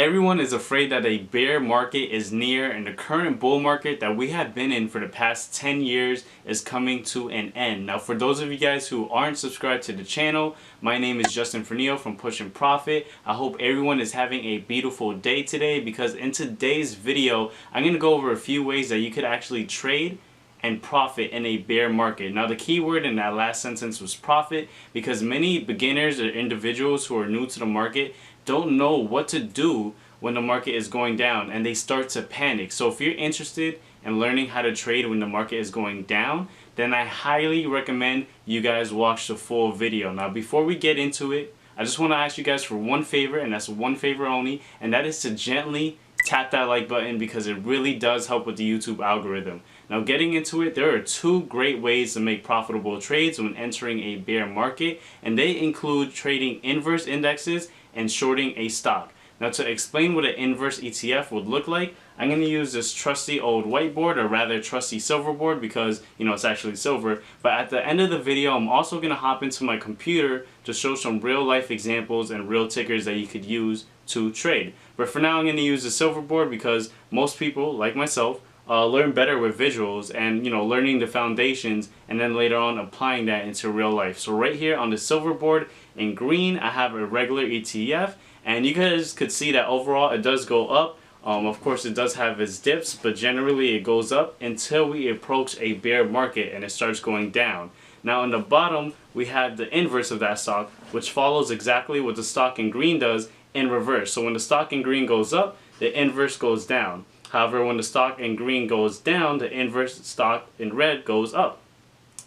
Everyone is afraid that a bear market is near, and the current bull market that we have been in for the past 10 years is coming to an end. Now, for those of you guys who aren't subscribed to the channel, my name is Justin Fernillo from Push and Profit. I hope everyone is having a beautiful day today, because in today's video, I'm going to go over a few ways that you could actually trade and profit in a bear market. Now, the key word in that last sentence was profit, because many beginners or individuals who are new to the market don't know what to do when the market is going down, and they start to panic. So if you're interested in learning how to trade when the market is going down, then I highly recommend you guys watch the full video. Now, before we get into it, I just want to ask you guys for one favor, and that's one favor only, and that is to gently tap that like button, because it really does help with the YouTube algorithm. Now, getting into it, there are two great ways to make profitable trades when entering a bear market, and they include trading inverse indexes and shorting a stock. Now, to explain what an inverse ETF would look like, I'm going to use this trusty old whiteboard, or rather trusty silver board, because it's actually silver. But at the end of the video, I'm also going to hop into my computer to show some real life examples and real tickers that you could use to trade. But for now, I'm going to use the silver board, because most people, like myself, learn better with visuals and learning the foundations, and then later on applying that into real life. So right here on the silver board in green, I have a regular ETF, and you guys could see that overall it does go up. Of course, it does have its dips, but generally it goes up until we approach a bear market and it starts going down. Now, on the bottom, we have the inverse of that stock, which follows exactly what the stock in green does in reverse. So when the stock in green goes up, the inverse goes down. However, when the stock in green goes down, the inverse stock in red goes up.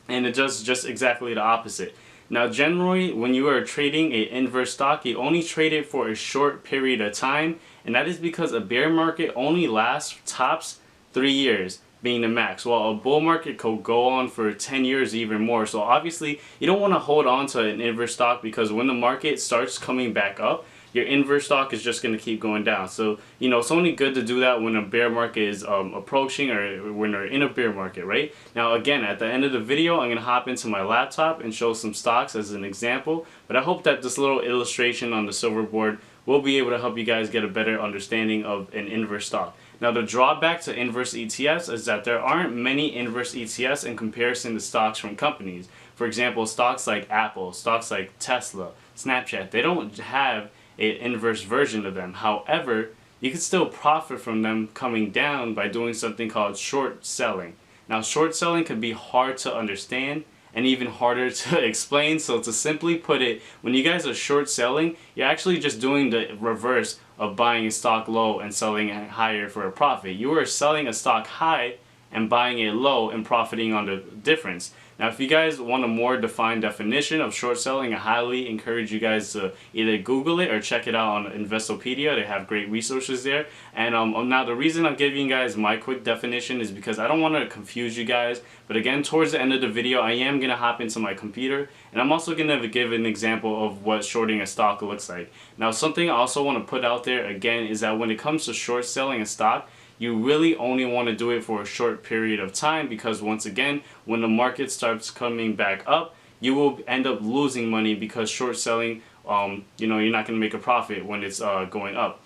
And it does just exactly the opposite. Now, generally, when you are trading an inverse stock, you only trade it for a short period of time. And that is because a bear market only lasts tops 3 years, being the max, while a bull market could go on for 10 years, even more. So obviously, you don't want to hold on to an inverse stock, because when the market starts coming back up, your inverse stock is just going to keep going down. So, it's only good to do that when a bear market is approaching, or when they're in a bear market, right? Now, again, at the end of the video, I'm going to hop into my laptop and show some stocks as an example. But I hope that this little illustration on the silver board will be able to help you guys get a better understanding of an inverse stock. Now, the drawback to inverse ETFs is that there aren't many inverse ETFs in comparison to stocks from companies. For example, stocks like Apple, stocks like Tesla, Snapchat, they don't have an inverse version of them. However, you can still profit from them coming down by doing something called short selling. Now, short selling can be hard to understand and even harder to explain. So to simply put it, when you guys are short selling, you're actually just doing the reverse of buying a stock low and selling it higher for a profit. You are selling a stock high and buying it low and profiting on the difference. Now, if you guys want a more defined definition of short selling, I highly encourage you guys to either Google it or check it out on Investopedia. They have great resources there. And now the reason I'm giving you guys my quick definition is because I don't want to confuse you guys. But again, towards the end of the video, I am going to hop into my computer, and I'm also going to give an example of what shorting a stock looks like. Now, something I also want to put out there again is that when it comes to short selling a stock, you really only want to do it for a short period of time, because once again, when the market starts coming back up, you will end up losing money, because short selling, you're not going to make a profit when it's going up.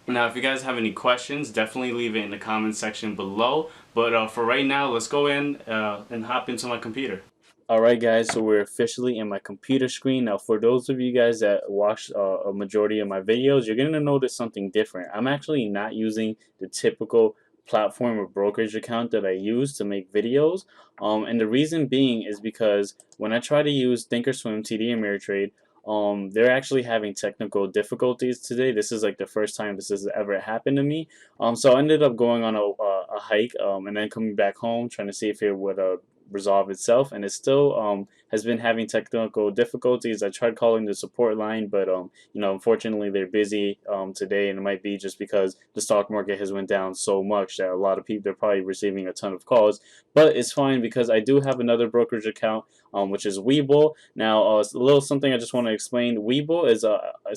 Now, if you guys have any questions, definitely leave it in the comment section below. But for right now, let's go in and hop into my computer. Alright guys, so we're officially in my computer screen. Now, for those of you guys that watch a majority of my videos, you're going to notice something different. I'm actually not using the typical platform or brokerage account that I use to make videos. And the reason being is because when I try to use Thinkorswim, TD Ameritrade, they're actually having technical difficulties today. This is like the first time this has ever happened to me. So I ended up going on a hike and then coming back home, trying to see if it would resolve itself, and it still has been having technical difficulties. I tried calling the support line, but unfortunately they're busy today, and it might be just because the stock market has went down so much that a lot of people, they're probably receiving a ton of calls. But it's fine, because I do have another brokerage account which is Webull. Now, a little something I just want to explain. Webull is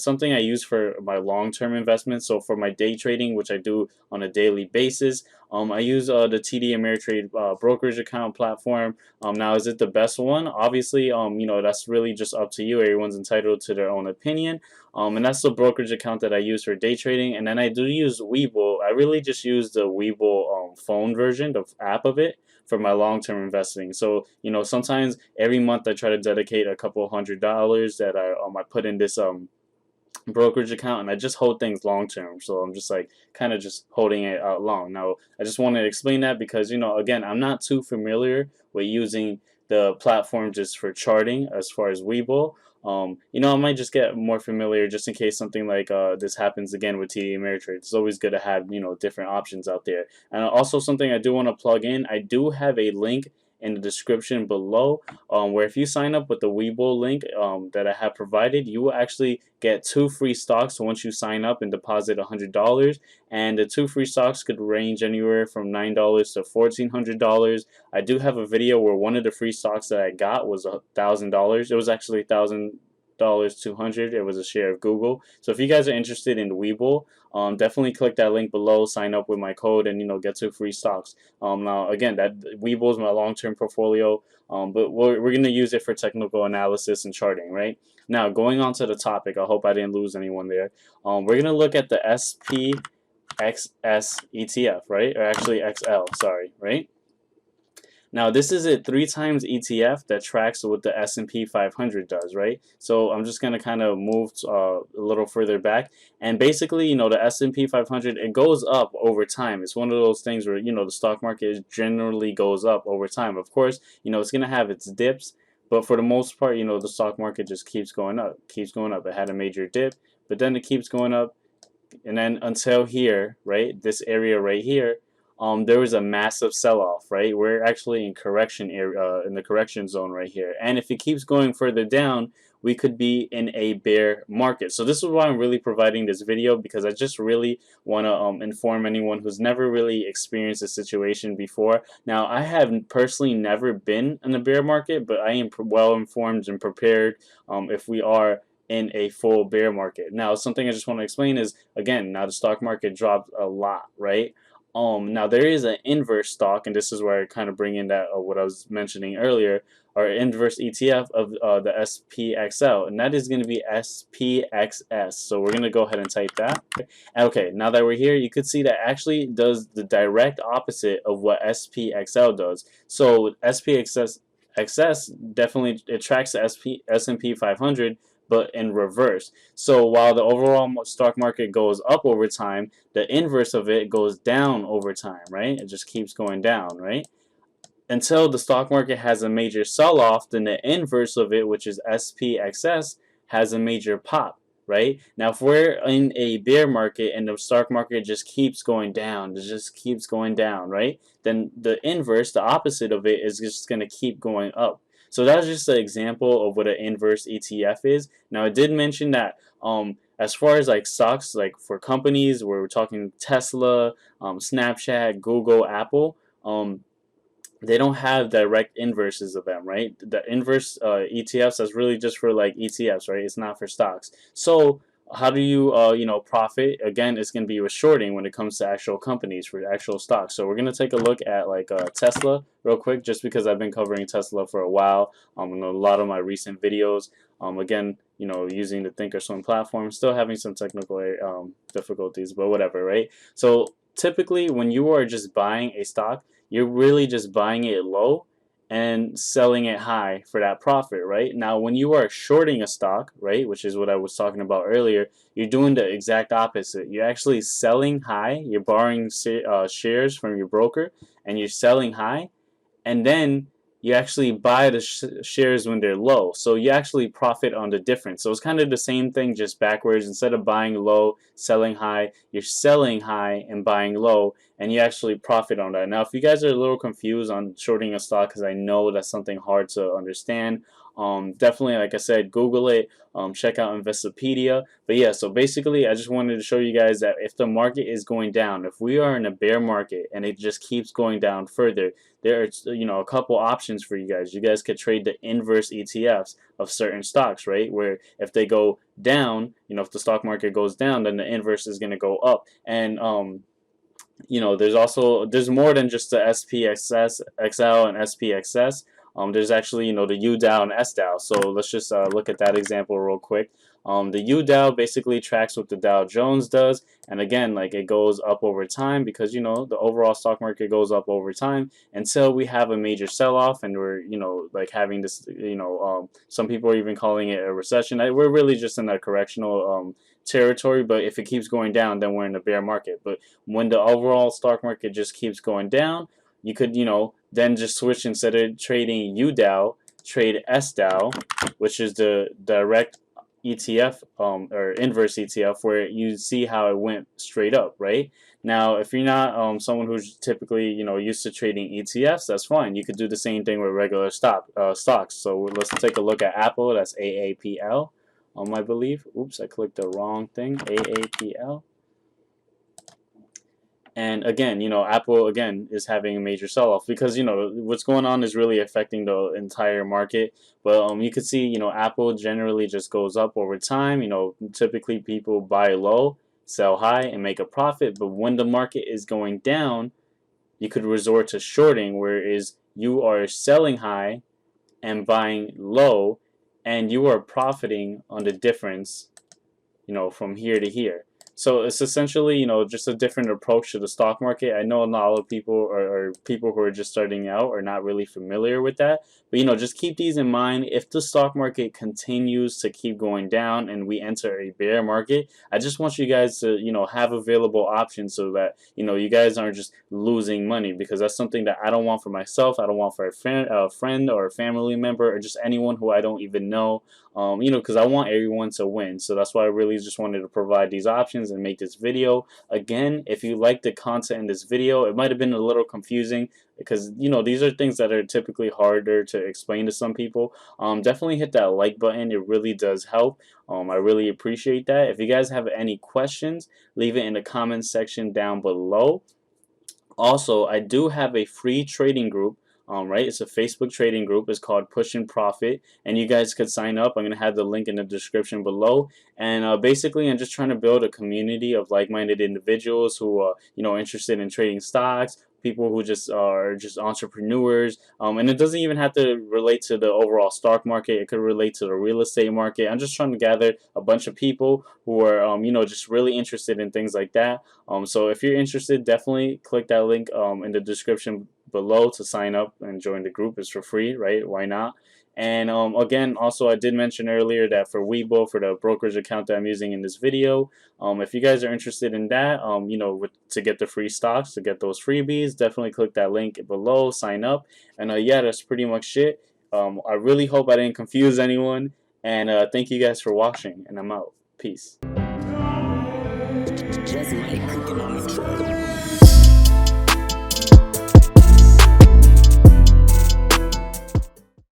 something I use for my long-term investments. So for my day trading, which I do on a daily basis, I use the TD Ameritrade brokerage account platform. Now, is it the best one? Obviously, that's really just up to you. Everyone's entitled to their own opinion. And that's the brokerage account that I use for day trading. And then I do use Webull. I really just use the Webull phone version, the app of it, for my long-term investing. So, sometimes every month I try to dedicate a couple $100 that I put in this brokerage account, and I just hold things long term. So I'm just like kind of just holding it out long. Now, I just want to explain that because, again, I'm not too familiar with using the platform just for charting as far as Webull. I might just get more familiar just in case something like this happens again with TD Ameritrade. It's always good to have, different options out there. And also something I do want to plug in, I do have a link in the description below, where if you sign up with the Webull link that I have provided, you will actually get 2 free stocks once you sign up and deposit $100. And the 2 free stocks could range anywhere from $9 to $1,400. I do have a video where one of the free stocks that I got was $1,000. It was actually $1,200. It was a share of Google. So if you guys are interested in Webull, definitely click that link below, sign up with my code, and get 2 free stocks. Now again, that Webull is my long-term portfolio, but we're gonna use it for technical analysis and charting, right? Now, going on to the topic, I hope I didn't lose anyone there. We're gonna look at the SPXS ETF, right? Or actually XL, sorry, right? Now, this is a 3 times ETF that tracks what the S&P 500 does, right? So I'm just going to kind of move a little further back. And basically, the S&P 500, it goes up over time. It's one of those things where, the stock market generally goes up over time. Of course, it's going to have its dips. But for the most part, the stock market just keeps going up, keeps going up. It had a major dip, but then it keeps going up. And then until here, right, this area right here, there was a massive sell-off, right? We're actually in correction area, in the correction zone right here. And if it keeps going further down, we could be in a bear market. So this is why I'm really providing this video, because I just really want to inform anyone who's never really experienced a situation before. Now, I have personally never been in a bear market, but I am well informed and prepared if we are in a full bear market. Now, something I just want to explain is, again, now the stock market dropped a lot, right? Now there is an inverse stock, and this is where I kind of bring in that what I was mentioning earlier, our inverse ETF of the SPXL, and that is going to be SPXS. So we're going to go ahead and type that. Okay, now that we're here, you could see that actually does the direct opposite of what SPXL does. So SPXS definitely, it tracks the S&P 500, but in reverse. So while the overall stock market goes up over time, the inverse of it goes down over time, right? It just keeps going down, right? Until the stock market has a major sell-off, then the inverse of it, which is SPXS, has a major pop, right? Now, if we're in a bear market and the stock market just keeps going down, it just keeps going down, right? Then the inverse, the opposite of it, is just going to keep going up. So that's just an example of what an inverse ETF is. Now, I did mention that as far as like stocks, like for companies where we're talking Tesla, Snapchat, Google, Apple, they don't have direct inverses of them, right? The inverse ETFs, that's really just for like ETFs, right? It's not for stocks. So how do you profit? Again, it's going to be with shorting when it comes to actual companies, for actual stocks. So we're going to take a look at like Tesla real quick, just because I've been covering Tesla for a while in a lot of my recent videos. Again, using the Thinkorswim platform, still having some technical difficulties, but whatever, right? So typically when you are just buying a stock, you're really just buying it low and selling it high for that profit, right? Now, when you are shorting a stock, right, which is what I was talking about earlier, you're doing the exact opposite. You're actually selling high. You're borrowing shares from your broker, and you're selling high, and then you actually buy the shares when they're low. So you actually profit on the difference. So it's kind of the same thing, just backwards. Instead of buying low, selling high, you're selling high and buying low, and you actually profit on that. Now, if you guys are a little confused on shorting a stock, because I know that's something hard to understand, Definitely, like I said, Google it. Check out Investopedia. But yeah, so basically, I just wanted to show you guys that if the market is going down, if we are in a bear market and it just keeps going down further, there are a couple options for you guys. You guys could trade the inverse ETFs of certain stocks, right? Where if they go down, if the stock market goes down, then the inverse is going to go up. And there's more than just the SPXS, XL, and SPXS. There's actually the UDAO and SDAO. So let's just look at that example real quick. The UDAO basically tracks what the Dow Jones does, and again, like it goes up over time because the overall stock market goes up over time until we have a major sell-off, and we're like having this some people are even calling it a recession. We're really just in a correctional territory, but if it keeps going down, then we're in a bear market. But when the overall stock market just keeps going down, you could then just switch, instead of trading UDAO, trade SDAO, which is the direct ETF or inverse ETF, where you see how it went straight up, right? Now, if you're not someone who's typically used to trading ETFs, that's fine. You could do the same thing with regular stocks. So let's take a look at Apple. That's AAPL. I believe. Oops, I clicked the wrong thing. AAPL. And again, Apple again is having a major sell-off because what's going on is really affecting the entire market. But you could see Apple generally just goes up over time. Typically people buy low, sell high, and make a profit. But when the market is going down, you could resort to shorting, whereas you are selling high and buying low, and you are profiting on the difference, from here to here. So it's essentially, just a different approach to the stock market. I know not a lot of people or people who are just starting out are not really familiar with that. But, just keep these in mind. If the stock market continues to keep going down and we enter a bear market, I just want you guys to, have available options so that, you guys aren't just losing money, because that's something that I don't want for myself. I don't want for a friend or a family member or just anyone who I don't even know, because I want everyone to win. So that's why I really just wanted to provide these options and make this video. Again, if you like the content in this video, it might have been a little confusing because these are things that are typically harder to explain to some people. Definitely hit that like button. It really does help. I really appreciate that. If you guys have any questions, leave it in the comment section down below. Also, I do have a free trading group. Right, it's a Facebook trading group. It's called Push and Profit, and you guys could sign up. I'm gonna have the link in the description below. And basically, I'm just trying to build a community of like-minded individuals who are interested in trading stocks, people who just are just entrepreneurs. And it doesn't even have to relate to the overall stock market. It could relate to the real estate market. I'm just trying to gather a bunch of people who are just really interested in things like that. So if you're interested, definitely click that link in the description below to sign up and join the group. It's for free, right? Why not? And again, also I did mention earlier that for Weibo, for the brokerage account that I'm using in this video, if you guys are interested in that, to get the free stocks, to get those freebies, definitely click that link below, sign up. And yeah, that's pretty much it. I really hope I didn't confuse anyone, and thank you guys for watching, and I'm out. Peace.